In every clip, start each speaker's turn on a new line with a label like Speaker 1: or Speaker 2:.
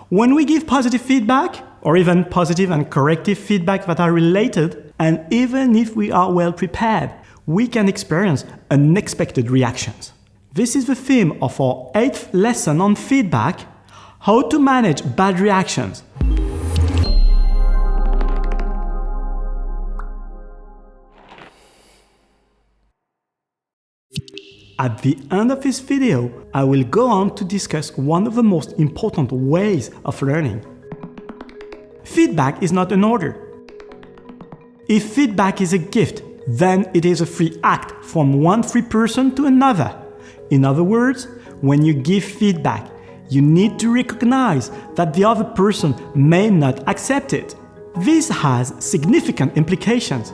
Speaker 1: When we give positive feedback, or even positive and corrective feedback that are related, and even if we are well prepared, we can experience unexpected reactions. This is the theme of our 8th lesson on feedback, how to manage bad reactions. At the end of this video, I will go on to discuss one of the most important ways of learning. Feedback is not an order. If feedback is a gift, then it is a free act from one free person to another. In other words, when you give feedback, you need to recognize that the other person may not accept it. This has significant implications.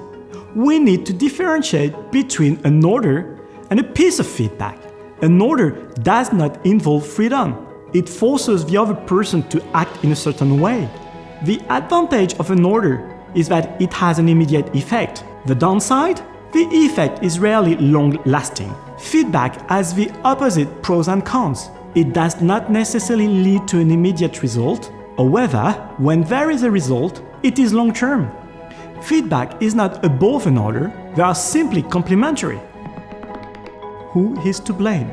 Speaker 1: We need to differentiate between an order and a piece of feedback. An order does not involve freedom. It forces the other person to act in a certain way. The advantage of an order is that it has an immediate effect. The downside? The effect is rarely long-lasting. Feedback has the opposite pros and cons. It does not necessarily lead to an immediate result. However, when there is a result, it is long-term. Feedback is not above an order, they are simply complementary. Who is to blame?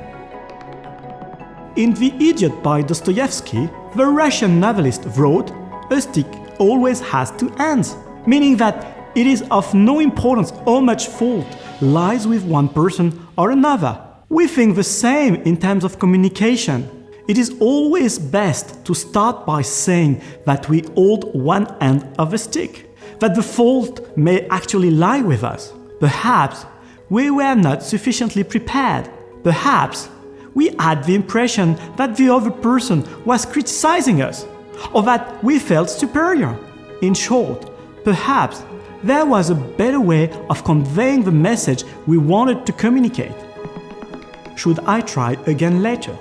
Speaker 1: In The Idiot by Dostoevsky, the Russian novelist wrote, "A stick always has two ends," meaning that it is of no importance how much fault lies with one person or another. We think the same in terms of communication. It is always best to start by saying that we hold one end of the stick, that the fault may actually lie with us. Perhaps we were not sufficiently prepared. Perhaps we had the impression that the other person was criticizing us, or that we felt superior. In short, perhaps there was a better way of conveying the message we wanted to communicate. Should I try again later?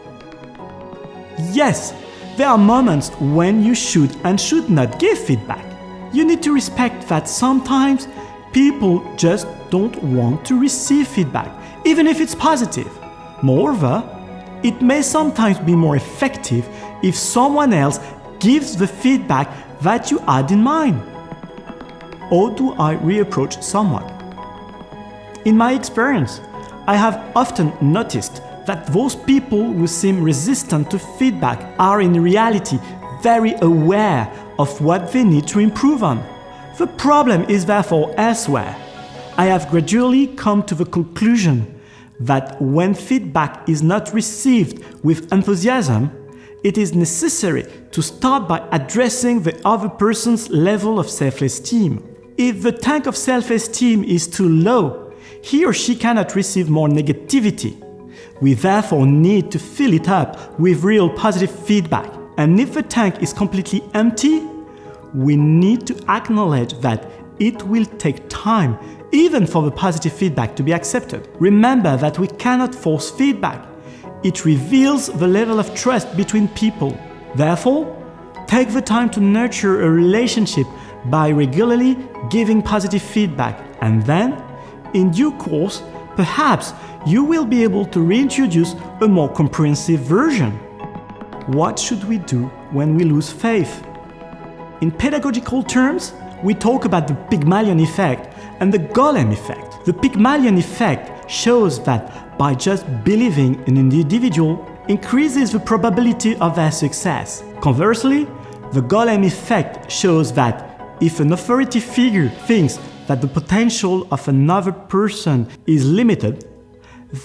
Speaker 1: Yes, there are moments when you should and should not give feedback. You need to respect that sometimes people just don't want to receive feedback, even if it's positive. Moreover, it may sometimes be more effective if someone else gives the feedback that you had in mind. How do I reapproach someone? In my experience, I have often noticed that those people who seem resistant to feedback are in reality very aware of what they need to improve on. The problem is therefore elsewhere. I have gradually come to the conclusion that when feedback is not received with enthusiasm, it is necessary to start by addressing the other person's level of self-esteem. If the tank of self-esteem is too low, he or she cannot receive more negativity. We therefore need to fill it up with real positive feedback. And if the tank is completely empty, we need to acknowledge that it will take time even for the positive feedback to be accepted. Remember that we cannot force feedback. It reveals the level of trust between people. Therefore, take the time to nurture a relationship by regularly giving positive feedback, and then, in due course, perhaps you will be able to reintroduce a more comprehensive version. What should we do when we lose faith? In pedagogical terms, we talk about the Pygmalion effect and the Golem effect. The Pygmalion effect shows that by just believing in an individual increases the probability of their success. Conversely, the Golem effect shows that if an authority figure thinks that the potential of another person is limited,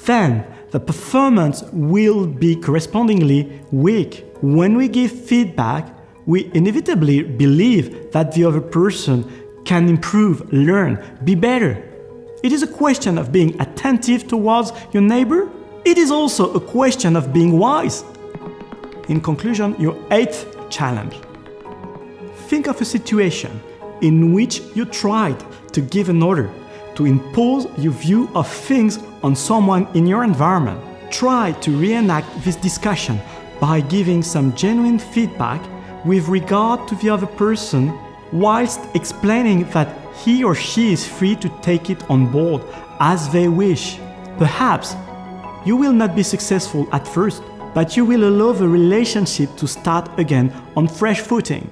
Speaker 1: then the performance will be correspondingly weak. When we give feedback, we inevitably believe that the other person can improve, learn, be better. It is a question of being attentive towards your neighbor. It is also a question of being wise. In conclusion, your 8th challenge. Think of a situation in which you tried to give an order, to impose your view of things on someone in your environment. Try to reenact this discussion by giving some genuine feedback with regard to the other person, whilst explaining that he or she is free to take it on board as they wish. Perhaps you will not be successful at first, but you will allow the relationship to start again on fresh footing.